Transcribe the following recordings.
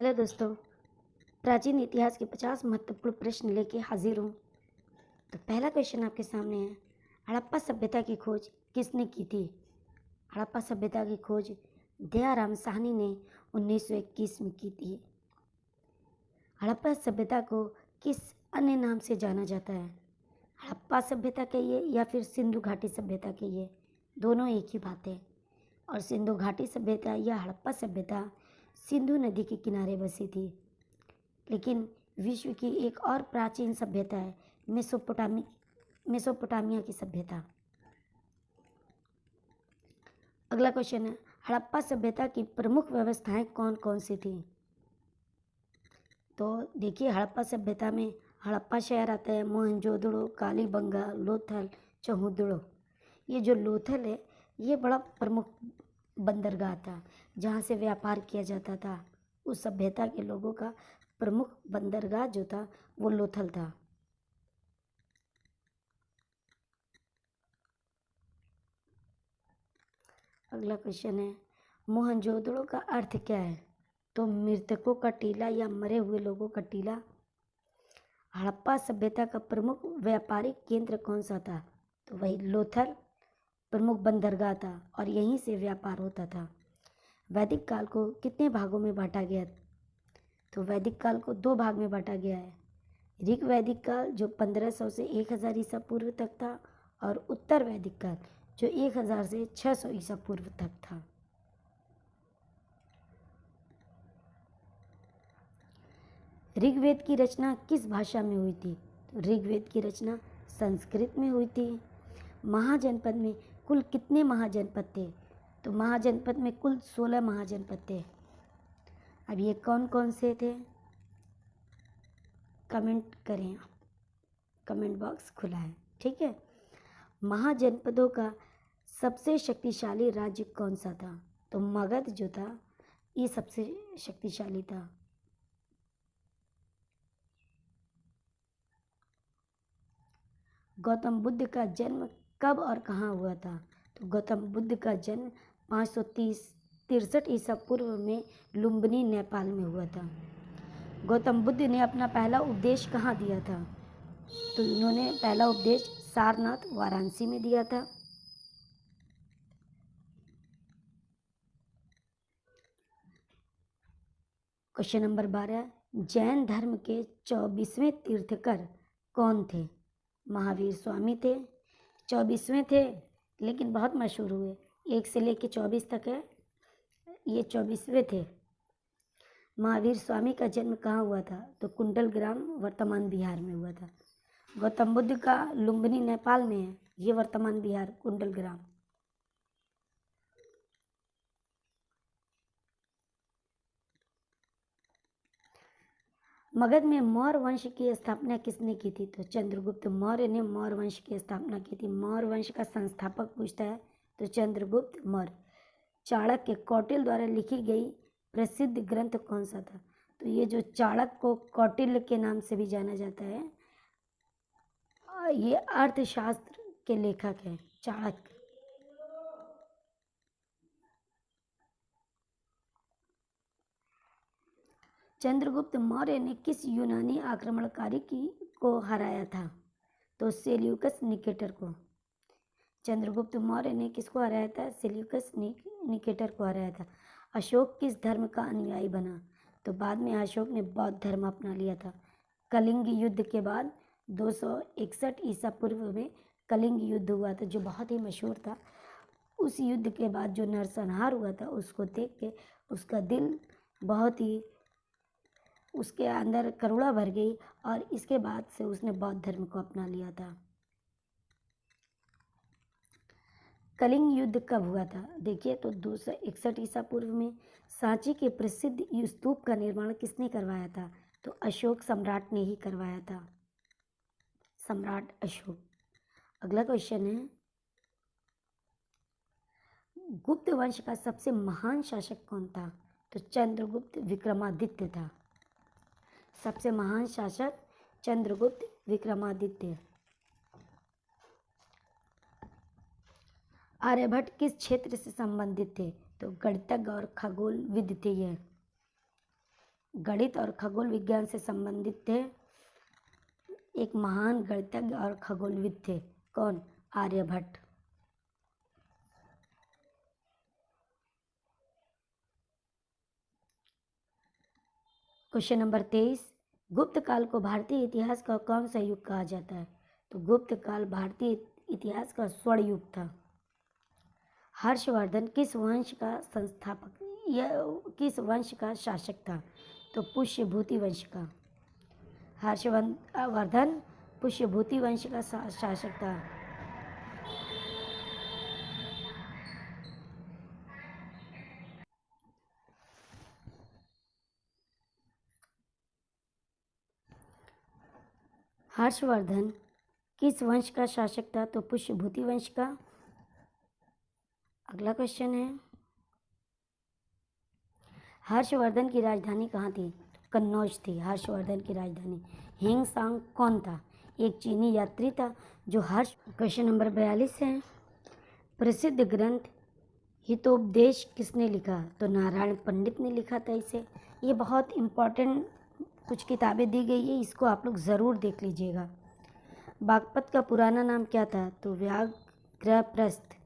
Hello दोस्तों। प्राचीन इतिहास के 50 महत्वपूर्ण प्रश्न लेके हाजिर हूँ। तो पहला क्वेश्चन आपके सामने है, हड़प्पा सभ्यता की खोज किसने की थी? हड़प्पा सभ्यता की खोज दयाराम साहनी ने 1921 में की थी। हड़प्पा सभ्यता को किस अन्य नाम से जाना जाता है? हड़प्पा सभ्यता कहिए या फिर सिंधु घाटी सभ्यता कहिए, दोनों एक ही बात है। और सिंधु घाटी सभ्यता या हड़प्पा सभ्यता सिंधु नदी के किनारे बसी थी। लेकिन विश्व की एक और प्राचीन सभ्यता है मेसोपोटामिया की सभ्यता। अगला क्वेश्चन है, हड़प्पा सभ्यता की प्रमुख व्यवस्थाएं कौन कौन सी थी? तो देखिए, हड़प्पा सभ्यता में हड़प्पा शहर आता है, मोहनजोदड़ो, कालीबंगा, लोथल, चहुदड़ो। ये जो लोथल है ये बड़ा प्रमुख बंदरगाह था जहाँ से व्यापार किया जाता था। उस सभ्यता के लोगों का प्रमुख बंदरगाह जो था वो लोथल था। अगला क्वेश्चन है, मोहनजोदड़ो का अर्थ क्या है? तो मृतकों का टीला या मरे हुए लोगों का टीला। हड़प्पा सभ्यता का प्रमुख व्यापारिक केंद्र कौन सा था? तो वही लोथल प्रमुख बंदरगाह था और यहीं से व्यापार होता था। वैदिक काल को कितने भागों में बांटा गया? तो वैदिक काल को 2 भाग में बांटा गया है। ऋग वैदिक काल जो 1500 से 1000 ईसा पूर्व तक था, और उत्तर वैदिक काल जो 1000 से 600 ईसा पूर्व तक था। ऋग्वेद की रचना किस भाषा में हुई थी? तो ऋग्वेद की रचना संस्कृत में हुई थी। महाजनपद में कुल कितने महाजनपद थे? तो महाजनपद में कुल 16 महाजनपद थे। अब ये कौन कौन से थे? कमेंट करें आप, कमेंट बॉक्स खुला है, ठीक है। महाजनपदों का सबसे शक्तिशाली राज्य कौन सा था? तो मगध जो था ये सबसे शक्तिशाली था। गौतम बुद्ध का जन्म कब और कहाँ हुआ था? तो गौतम बुद्ध का जन्म 563 ईसा पूर्व में लुम्बिनी नेपाल में हुआ था। गौतम बुद्ध ने अपना पहला उपदेश कहाँ दिया था? तो इन्होंने पहला उपदेश सारनाथ वाराणसी में दिया था। क्वेश्चन नंबर 12, जैन धर्म के 24वें तीर्थकर कौन थे? महावीर स्वामी थे। 24वें थे लेकिन बहुत मशहूर हुए, 1 से लेकर 24 तक है, ये 24वें थे। महावीर स्वामी का जन्म कहाँ हुआ था? तो कुंडलग्राम वर्तमान बिहार में हुआ था। गौतम बुद्ध का लुम्बिनी नेपाल में है, ये वर्तमान बिहार कुंडलग्राम। मगध में मौर्य वंश की स्थापना किसने की थी? तो चंद्रगुप्त मौर्य ने मौर्य वंश की स्थापना की थी। मौर्य वंश का संस्थापक पूछता है तो चंद्रगुप्त मौर्य। चाणक्य कौटिल्य द्वारा लिखी गई प्रसिद्ध ग्रंथ कौन सा था? तो ये जो चाणक्य को कौटिल्य के नाम से भी जाना जाता है, ये अर्थशास्त्र के लेखक हैं चाणक्य। चंद्रगुप्त मौर्य ने किस यूनानी आक्रमणकारी को हराया था? तो सेल्यूकस निकेटर को। चंद्रगुप्त मौर्य ने किसको हराया था? सेल्यूकस निकेटर को हराया था। अशोक किस धर्म का अनुयायी बना? तो बाद में अशोक ने बौद्ध धर्म अपना लिया था। कलिंग युद्ध के बाद 261 ईसा पूर्व में कलिंग युद्ध हुआ था जो बहुत ही मशहूर था। उस युद्ध के बाद जो नरसंहार हुआ था उसको देख के उसका दिल बहुत ही, उसके अंदर करुणा भर गई और इसके बाद से उसने बौद्ध धर्म को अपना लिया था। कलिंग युद्ध कब हुआ था? देखिए, तो 261 ईसा पूर्व में। सांची के प्रसिद्ध स्तूप का निर्माण किसने करवाया था? तो अशोक सम्राट ने ही करवाया था, सम्राट अशोक। अगला क्वेश्चन है, गुप्त वंश का सबसे महान शासक कौन था? तो चंद्रगुप्त विक्रमादित्य था। सबसे महान शासक चंद्रगुप्त विक्रमादित्य। आर्यभट्ट किस क्षेत्र से संबंधित थे? तो गणितज्ञ और खगोलविद थे ये। गणित और खगोल विज्ञान से संबंधित थे? एक महान गणितज्ञ और खगोलविद थे। कौन? आर्यभट्ट। क्वेश्चन नंबर 23, गुप्त काल को भारतीय इतिहास का कौन सा युग कहा जाता है? तो गुप्त काल भारतीय इतिहास का स्वर्ण युग था। हर्षवर्धन किस वंश का संस्थापक या किस वंश का शासक था? तो पुष्यभूति वंश का। हर्षवर्धन पुष्यभूति वंश का शासक था। हर्षवर्धन किस वंश का शासक था? तो पुष्यभूति वंश का। अगला क्वेश्चन है, हर्षवर्धन की राजधानी कहाँ थी? कन्नौज थी हर्षवर्धन की राजधानी। हिंग सांग कौन था? एक चीनी यात्री था जो क्वेश्चन नंबर 42 है, प्रसिद्ध ग्रंथ हितोपदेश किसने लिखा? तो नारायण पंडित ने लिखा था इसे। ये बहुत इम्पोर्टेंट कुछ किताबें दी गई है, इसको आप लोग ज़रूर देख लीजिएगा। बागपत का पुराना नाम क्या था? तो व्याघ्रप्रस्थ।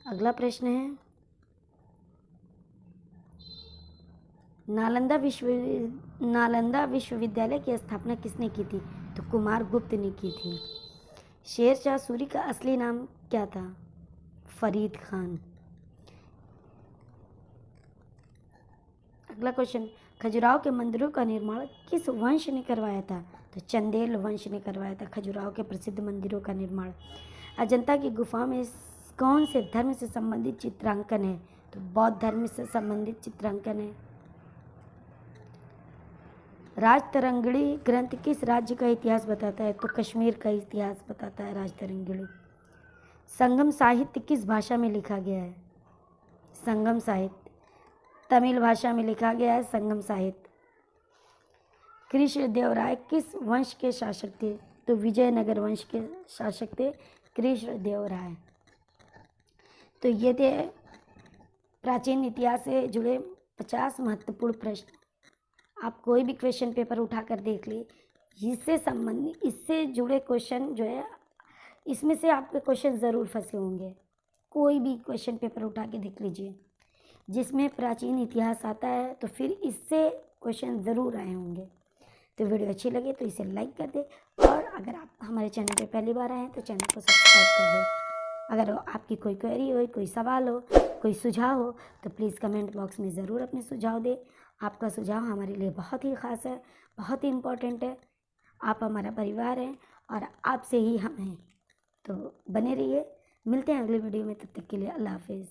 अगला प्रश्न है, नालंदा विश्वविद्यालय की स्थापना किसने की थी? तो कुमारगुप्त ने की थी। शेरशाह सूरी का असली नाम क्या था? फरीद खान। अगला क्वेश्चन, खजुराहो के मंदिरों का निर्माण किस वंश ने करवाया था? तो चंदेल वंश ने करवाया था खजुराहो के प्रसिद्ध मंदिरों का निर्माण। अजंता की गुफा में कौन से धर्म से संबंधित चित्रांकन है? तो बौद्ध धर्म से संबंधित चित्रांकन है। राजतरंगिणी ग्रंथ किस राज्य का इतिहास बताता है? तो कश्मीर का इतिहास बताता है राजतरंगिणी। संगम साहित्य किस भाषा में लिखा गया है? संगम साहित्य तमिल भाषा में लिखा गया है। संगम साहित्य। कृष्णदेवराय किस वंश के शासक थे? तो विजयनगर वंश के शासक थे कृष्णदेवराय। तो ये थे प्राचीन इतिहास से जुड़े 50 महत्वपूर्ण प्रश्न। आप कोई भी क्वेश्चन पेपर उठाकर देख ले, इससे जुड़े क्वेश्चन जो है, इसमें से आपके क्वेश्चन ज़रूर फंसे होंगे। कोई भी क्वेश्चन पेपर उठा के देख लीजिए जिसमें प्राचीन इतिहास आता है, तो फिर इससे क्वेश्चन ज़रूर आए होंगे। तो वीडियो अच्छी लगे तो इसे लाइक कर दें, और अगर आप हमारे चैनल पे पहली बार आए हैं तो चैनल को सब्सक्राइब कर दें। अगर आपकी कोई क्वेरी हो, कोई सवाल हो, कोई सुझाव हो, तो प्लीज़ कमेंट बॉक्स में ज़रूर अपने सुझाव दें। आपका सुझाव हमारे लिए बहुत ही ख़ास है, बहुत ही इम्पोर्टेंट है। आप हमारा परिवार हैं और आपसे ही हम हैं। तो बने रहिए, मिलते हैं अगली वीडियो में। तब तक के लिए अल्लाह हाफिज़।